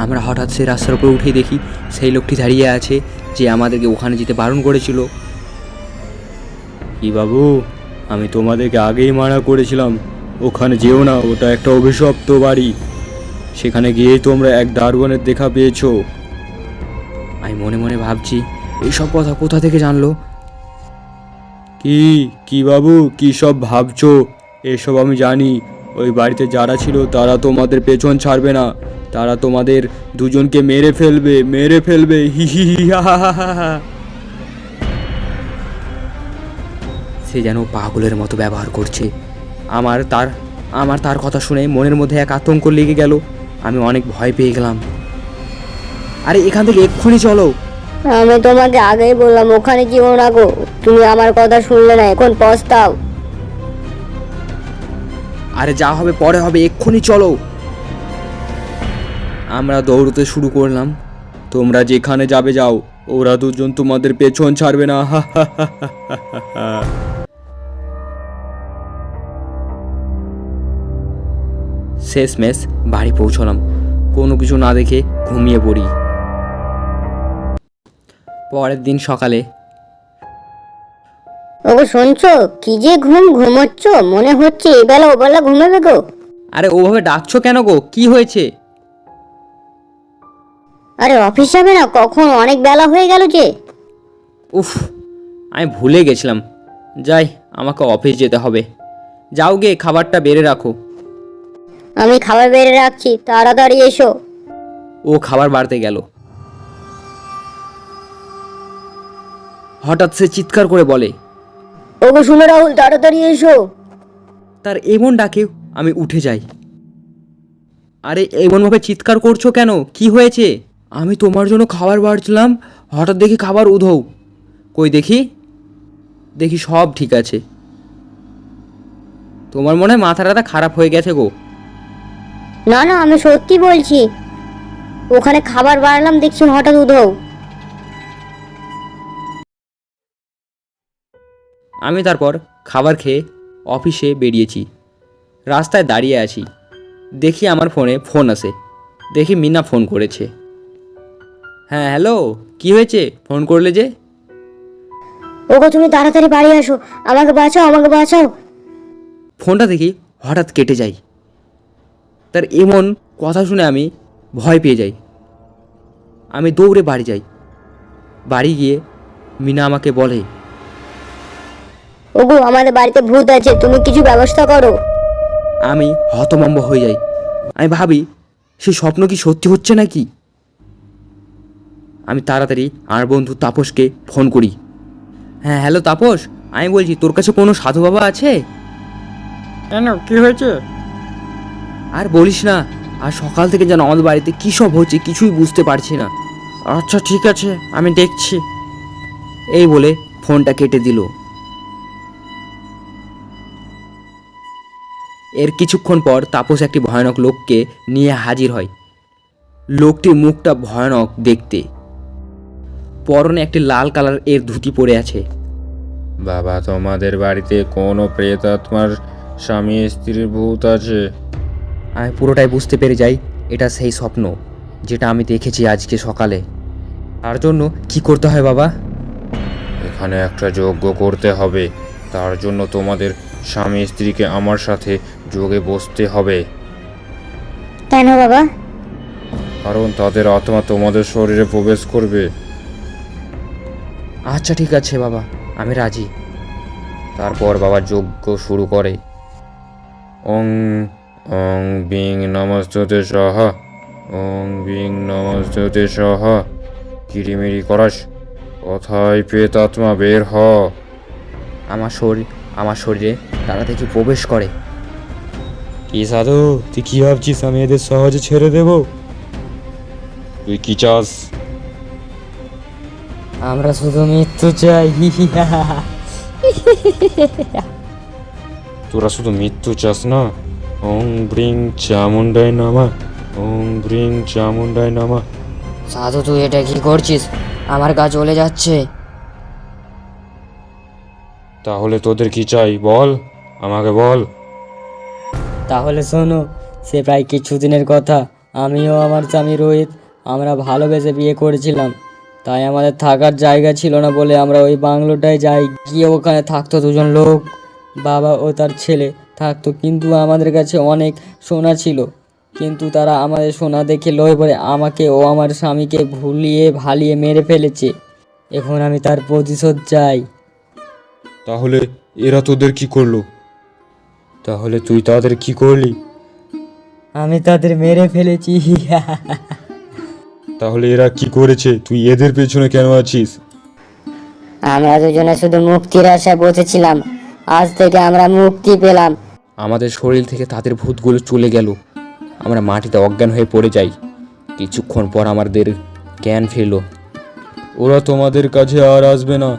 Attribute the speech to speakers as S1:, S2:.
S1: আমরা হঠাৎ সেই রাস্তার উপরে উঠে দেখি সেই লোকটি দাঁড়িয়ে আছে যে আমাদেরকে ওখানে যেতে বারণ করেছিল।
S2: কি বাবু, আমি তোমাদেরকে আগেই মানা করেছিলাম ওখানে যেও না, ওটা একটা অভিশপ্ত বাড়ি। সেখানে গিয়েই তোমরা এক দারোয়ানের দেখা পেয়েছো।
S1: আমি মনে মনে ভাবছি এইসব কথা কোথা থেকে জানলো।
S2: কি বাবু, কি সব ভাবছো? এসব আমি জানি। ওই বাড়িতে যারা ছিল তারা তোমাদের পেছন ছাড়বে না। তারা তোমাদের দুজনকে মেরে ফেলবে হি হি হি হা হা হা হা হা।
S1: সে যেন পাগলের মতো ব্যবহার করছে। আমার তার কথা শুনে মনের মধ্যে এক আতঙ্ক লেগে গেল। আমি অনেক ভয় পেয়ে গেলাম। আরে এখান থেকে এক্ষুনি চলো।
S3: আমি তোমাকে আগেই বললাম ওখানে যেও না গো, তুমি আমার কথা শুনলে না, এখন পস্তাও।
S1: আরে যা হবে পরে হবে, এক্ষুনি চলো। আমরা দৌড়তে শুরু করলাম।
S2: তোমরা যেখানে যাবে যাও, ওরা দুজন তোমাদের পেছন ছাড়বে না হা হা হা হা হা হা।
S1: শেষমেশ বাড়ি পৌঁছলাম। কোনো কিছু না দেখে ঘুমিয়ে পড়ি। পরের দিন সকালে
S3: ওগো শুনছো, কি যে ঘুমোচ্ছ, মনে হচ্ছে এবেলা ওবেলা ঘুমাবে গো।
S1: আরে ওভাবে ডাকছো কেন গো, কি হয়েছে?
S3: আরে অফিস যাবে না কখন, অনেক বেলা হয়ে গেল যে।
S1: উফ, আমি ভুলে গেছিলাম। যাই, আমাকে অফিস যেতে হবে। যাও গে, খাবারটা বেড়ে রাখো।
S3: আমি খাবার বেড়ে রাখছি, তাড়াতাড়ি এসো।
S1: ও খাবার বাড়তে গেল। হঠাৎ সে চিৎকার করে বলে,
S3: ওগো শুনো রাহুল, তাড়াতাড়ি এসো।
S1: তার এমন ডাকে আমি উঠে যাই। আরে এমনভাবে চিৎকার করছো কেন, কি হয়েছে? আমি তোমার জন্য খাবার বাড়ছিলাম, হঠাৎ দেখি খাবার উধাও। কই দেখি দেখি সব ঠিক আছে। তোমার মনে হয় মাথাটা খারাপ হয়ে গেছে গো।
S3: না না, আমি সত্যি বলছি, ওখানে খাবার বাড়লাম, দেখছি হঠাৎ উধাও।
S1: আমি তারপর খাবার খেয়ে অফিসে বেরিয়েছি। রাস্তায় দাঁড়িয়ে আছি, দেখি আমার ফোনে ফোন আসে। দেখি মিনা ফোন করেছে। হ্যাঁ হ্যালো, কি হয়েছে, ফোন করলে যে?
S3: ওগো তুমি তাড়াতাড়ি বাড়ি আসো, আমাকে বাঁচাও, আমাকে বাঁচাও।
S1: ফোনটা দেখি হঠাৎ কেটে যায়। তার এমন কথা শুনে আমি ভয় পেয়ে যাই। আমি দৌড়ে বাড়ি যাই। বাড়ি গিয়ে মিনা আমাকে বলে,
S3: ওগো আমাদের বাড়িতে ভূত আছে, তুমি কিছু ব্যবস্থা করো।
S1: আমি হতভম্ব হয়ে যাই। আমি ভাবি সেই স্বপ্ন কি সত্যি হচ্ছে নাকি। আমি তাড়াতাড়ি আমার বন্ধু তাপসকে ফোন করি। হ্যাঁ হ্যালো তাপস, আমি বলছি তোর কাছে কোনো সাধু বাবা আছে?
S2: কেন, কি হয়েছে?
S1: আর বলিস না, আর সকাল থেকে যেন আমাদের বাড়িতে কী সব হচ্ছে কিছুই বুঝতে পারছি না।
S2: আচ্ছা ঠিক আছে, আমি দেখছি।
S1: এই বলে ফোনটা কেটে দিল। এর কিছুক্ষণ পর তাপস একটি ভয়ানক লোককে নিয়ে হাজির হয়। লোকটির মুখটা ভয়ানক দেখতে। পরনে একটি লাল কালার এর ধুতি পরে আছে।
S2: বাবা, তোমাদের বাড়িতে কোনো প্রেতাত্মার স্বামী স্ত্রীর ভূত আছে?
S1: আমি পুরোটাই বুঝতে পেরে যাই এটা সেই স্বপ্ন যেটা আমি দেখেছি আজকে সকালে। তার জন্য কি করতে হয় বাবা?
S2: এখানে একটা যজ্ঞ করতে হবে। তার জন্য তোমাদের স্বামী স্ত্রীকে আমার সাথে যোগে বসতে হবে।
S3: কেন বাবা?
S2: কারণ তাদের আত্মা তোমাদের শরীরে প্রবেশ করবে।
S1: আচ্ছা ঠিক আছে বাবা, আমি রাজি।
S2: তারপর বাবা যজ্ঞ শুরু করে। ওং ওং বিং নমস্তুতে স্বাহা, ওং বিং নমস্তুতে স্বাহা। কিরিমিরি করাস, কথায় প্রেতাত্মা বের হ।
S1: আমার শরীরে তারা থেকে প্রবেশ করে।
S2: কি সাধু, তুই কি ভাবছিস আমি এদের সহজে ছেড়ে দেব? তুই কি চাস?
S1: আমরা শুধু মৃত্যু চাই।
S2: তোরা শুধু মৃত্যু চাস না? ওং ব্রিং চামুন্ডায় নামা, ওং ব্রিং চামুন্ডায় নামা।
S3: সাধু তুই এটা কি করছিস? আমার গা জ্বলে যাচ্ছে।
S2: তাহলে তোদের কি চাই বল, আমাকে বল।
S4: তাহলে শোনো, সে প্রায় কিছুদিনের কথা, আমিও আমার স্বামী রোহিত আমরা ভালোবেসে বিয়ে করেছিলাম, তাই আমাদের থাকার জায়গা ছিল না বলে আমরা ওই বাংলোটায় যাই। গিয়ে ওখানে থাকতো দুজন লোক, বাবা ও তার ছেলে থাকতো। কিন্তু আমাদের কাছে অনেক সোনা ছিল, কিন্তু তারা আমাদের সোনা দেখে লোভে পড়ে আমাকে ও আমার স্বামীকে ভুলিয়ে ভালিয়ে মেরে ফেলেছে। এখন আমি তার প্রতিশোধ চাই।
S2: তাহলে এরা তোদের কি করলো? তাহলে তুই তাদের কি করলি?
S4: আমি তাদের মেরে ফেলেছি।
S2: তাহলে এরা কি করেছে? তুই এদের পেছনে কেন আছিস?
S3: আমরা দুজনে শুধু মুক্তির আশায় বসেছিলাম, আজ থেকে আমরা মুক্তি পেলাম।
S1: আমাদের শরীর থেকে তাদের ভূতগুলো চলে গেল। আমরা মাটিতে অজ্ঞান হয়ে পড়ে যাই। কিছুক্ষণ পর আমাদের জ্ঞান ফিরল।
S2: ওরা তোমাদের কাছে আর আসবে না।